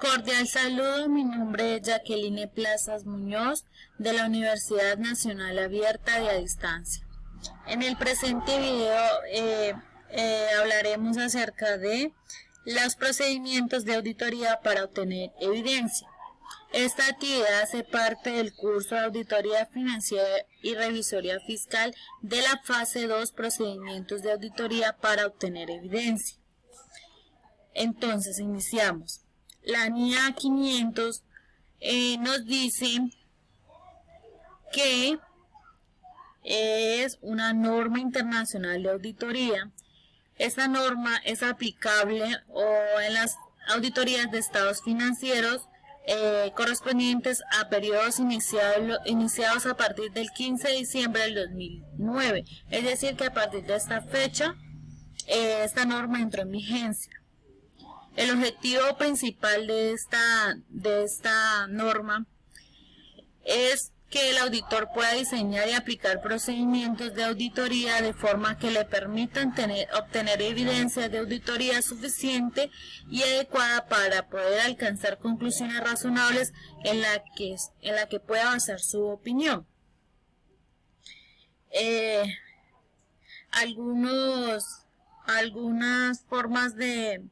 Cordial saludo, mi nombre es Jacqueline Plazas Muñoz de la Universidad Nacional Abierta y a Distancia. En el presente video hablaremos acerca de los procedimientos de auditoría para obtener evidencia. Esta actividad hace parte del curso de Auditoría Financiera y Revisoría Fiscal de la fase 2, procedimientos de auditoría para obtener evidencia. Entonces, iniciamos. La NIA 500 nos dice que es una norma internacional de auditoría. Esta norma es aplicable en las auditorías de estados financieros correspondientes a periodos iniciados a partir del 15 de diciembre del 2009. Es decir, que a partir de esta fecha esta norma entró en vigencia. El objetivo principal de esta norma es que el auditor pueda diseñar y aplicar procedimientos de auditoría de forma que le permitan obtener evidencia de auditoría suficiente y adecuada para poder alcanzar conclusiones razonables en la que pueda basar su opinión. Algunas formas de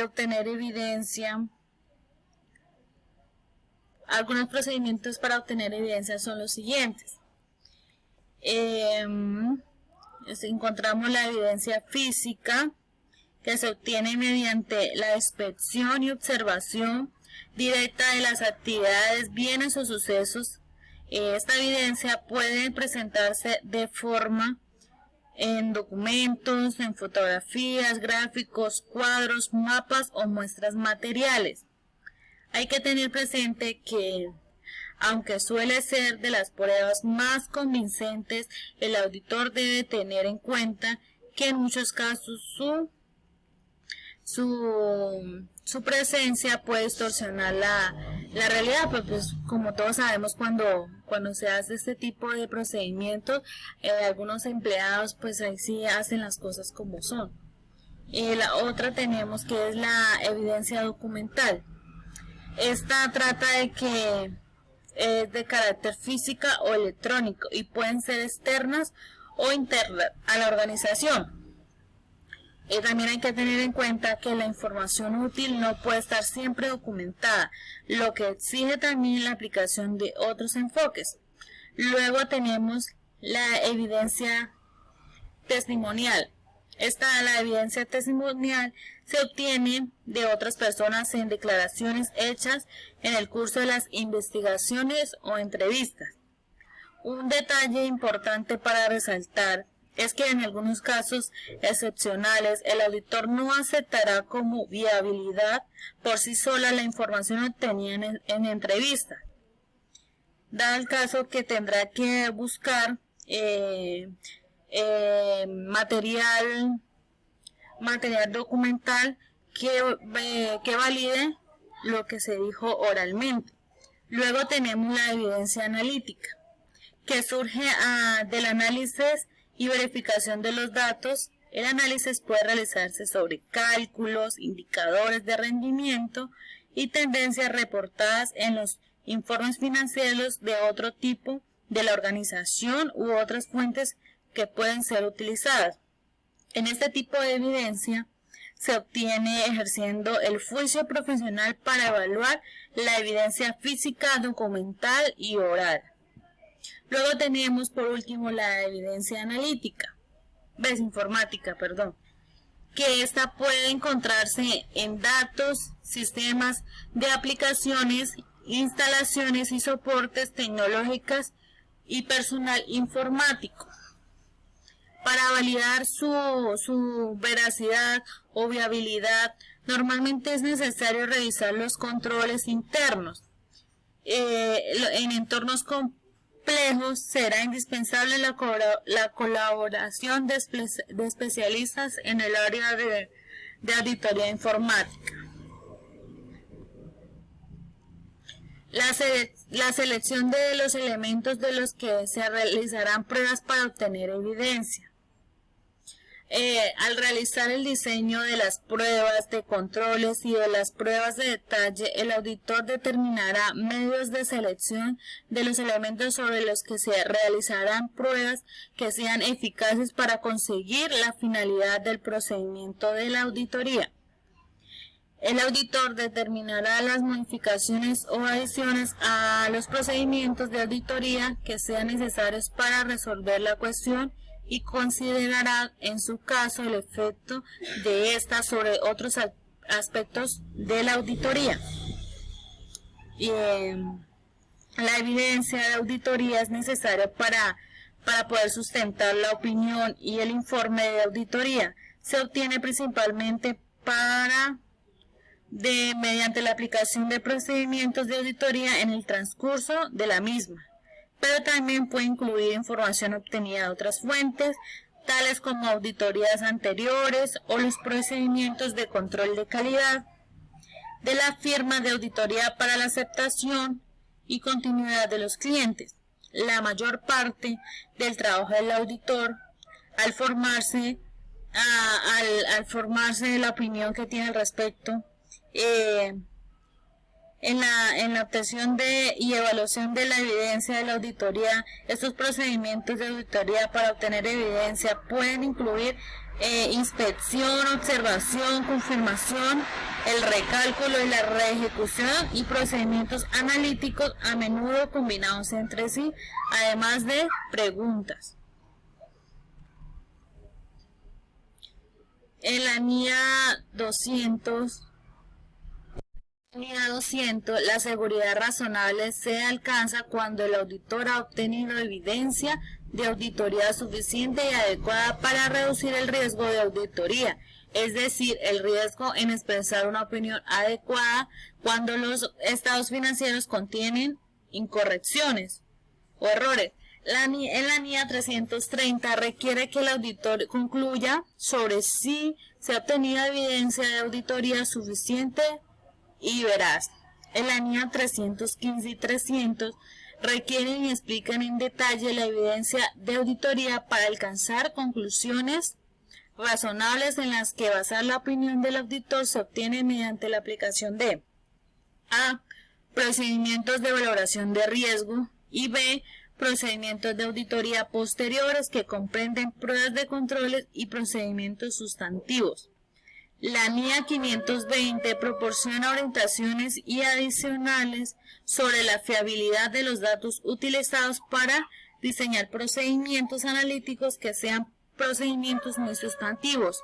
obtener evidencia. Algunos procedimientos para obtener evidencia son los siguientes. Encontramos la evidencia física, que se obtiene mediante la inspección y observación directa de las actividades, bienes o sucesos. Esta evidencia puede presentarse de forma en documentos, en fotografías, gráficos, cuadros, mapas o muestras materiales. Hay que tener presente que, aunque suele ser de las pruebas más convincentes, el auditor debe tener en cuenta que en muchos casos su presencia puede distorsionar la realidad, pues como todos sabemos, cuando se hace este tipo de procedimientos, algunos empleados pues ahí sí hacen las cosas como son. La otra tenemos que es la evidencia documental. Esta trata de que es de carácter física o electrónico y pueden ser externas o internas a la organización. También hay que tener en cuenta que la información útil no puede estar siempre documentada, lo que exige también la aplicación de otros enfoques. Luego tenemos la evidencia testimonial. La evidencia testimonial se obtiene de otras personas en declaraciones hechas en el curso de las investigaciones o entrevistas. Un detalle importante para resaltar es que en algunos casos excepcionales el auditor no aceptará como viabilidad por sí sola la información obtenida en entrevista, dado el caso que tendrá que buscar material documental que valide lo que se dijo oralmente. Luego tenemos la evidencia analítica, que surge del análisis y verificación de los datos. El análisis puede realizarse sobre cálculos, indicadores de rendimiento y tendencias reportadas en los informes financieros de otro tipo de la organización u otras fuentes que pueden ser utilizadas. En este tipo de evidencia se obtiene ejerciendo el juicio profesional para evaluar la evidencia física, documental y oral. Luego tenemos por último la evidencia informática, que esta puede encontrarse en datos, sistemas de aplicaciones, instalaciones y soportes tecnológicos y personal informático. Para validar su veracidad o viabilidad, normalmente es necesario revisar los controles internos. En entornos complejos será indispensable la colaboración de especialistas en el área de auditoría informática. La selección de los elementos de los que se realizarán pruebas para obtener evidencia. Al realizar el diseño de las pruebas de controles y de las pruebas de detalle, el auditor determinará medios de selección de los elementos sobre los que se realizarán pruebas que sean eficaces para conseguir la finalidad del procedimiento de la auditoría. El auditor determinará las modificaciones o adiciones a los procedimientos de auditoría que sean necesarios para resolver la cuestión y considerará en su caso el efecto de esta sobre otros aspectos de la auditoría. La evidencia de auditoría es necesaria para poder sustentar la opinión, y el informe de auditoría se obtiene principalmente mediante la aplicación de procedimientos de auditoría en el transcurso de la misma, pero también puede incluir información obtenida de otras fuentes, tales como auditorías anteriores o los procedimientos de control de calidad de la firma de auditoría para la aceptación y continuidad de los clientes. La mayor parte del trabajo del auditor, al formarse la opinión que tiene al respecto, en la obtención y evaluación de la evidencia de la auditoría. Estos procedimientos de auditoría para obtener evidencia pueden incluir inspección, observación, confirmación, el recálculo y la reejecución, y procedimientos analíticos a menudo combinados entre sí, además de preguntas. En la NIA 200, la seguridad razonable se alcanza cuando el auditor ha obtenido evidencia de auditoría suficiente y adecuada para reducir el riesgo de auditoría, es decir, el riesgo en expresar una opinión adecuada cuando los estados financieros contienen incorrecciones o errores. En la NIA 330 requiere que el auditor concluya sobre si se ha obtenido evidencia de auditoría suficiente y veraz. En la NIA 315 y 300 requieren y explican en detalle la evidencia de auditoría para alcanzar conclusiones razonables en las que basar la opinión del auditor se obtiene mediante la aplicación de A. Procedimientos de valoración de riesgo, y B. Procedimientos de auditoría posteriores que comprenden pruebas de controles y procedimientos sustantivos. La NIA 520 proporciona orientaciones y adicionales sobre la fiabilidad de los datos utilizados para diseñar procedimientos analíticos que sean procedimientos muy sustantivos.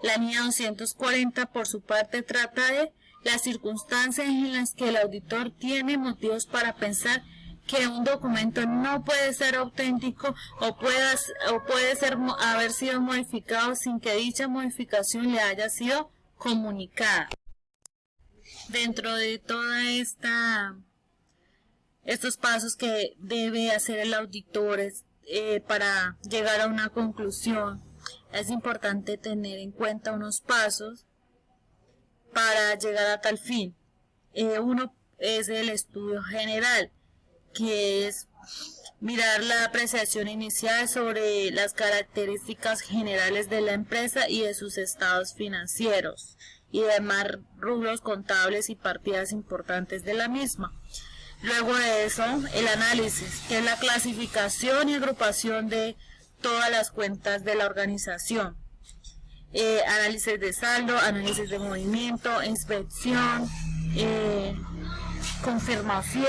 La NIA 240, por su parte, trata de las circunstancias en las que el auditor tiene motivos para pensar que un documento no puede ser auténtico o puede haber sido modificado sin que dicha modificación le haya sido comunicada. Dentro de toda estos pasos que debe hacer el auditor para llegar a una conclusión, es importante tener en cuenta unos pasos para llegar a tal fin. Uno es el estudio general, que es mirar la apreciación inicial sobre las características generales de la empresa y de sus estados financieros y demás rubros contables y partidas importantes de la misma. Luego de eso, el análisis, que es la clasificación y agrupación de todas las cuentas de la organización. Análisis de saldo, análisis de movimiento, inspección, confirmación.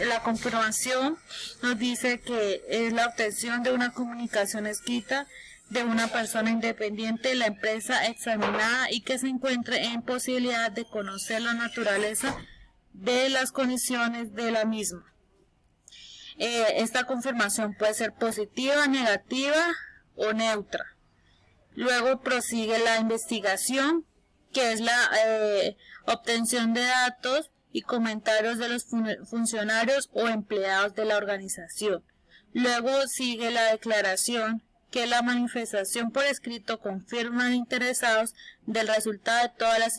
La confirmación nos dice que es la obtención de una comunicación escrita de una persona independiente de la empresa examinada y que se encuentre en posibilidad de conocer la naturaleza de las condiciones de la misma. Esta confirmación puede ser positiva, negativa o neutra. Luego prosigue la investigación, que es la obtención de datos y comentarios de los funcionarios o empleados de la organización. Luego sigue la declaración, que es la manifestación por escrito con firma de interesados del resultado de todas las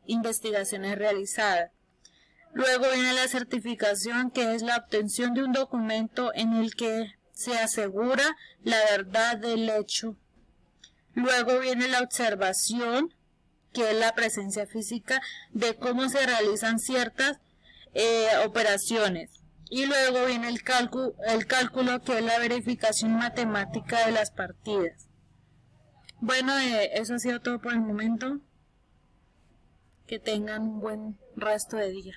investigaciones realizadas. Luego viene la certificación, que es la obtención de un documento en el que se asegura la verdad del hecho Luego viene la observación, que es la presencia física de cómo se realizan ciertas operaciones. Y luego viene el cálculo, que es la verificación matemática de las partidas. Bueno, eso ha sido todo por el momento. Que tengan un buen resto de día.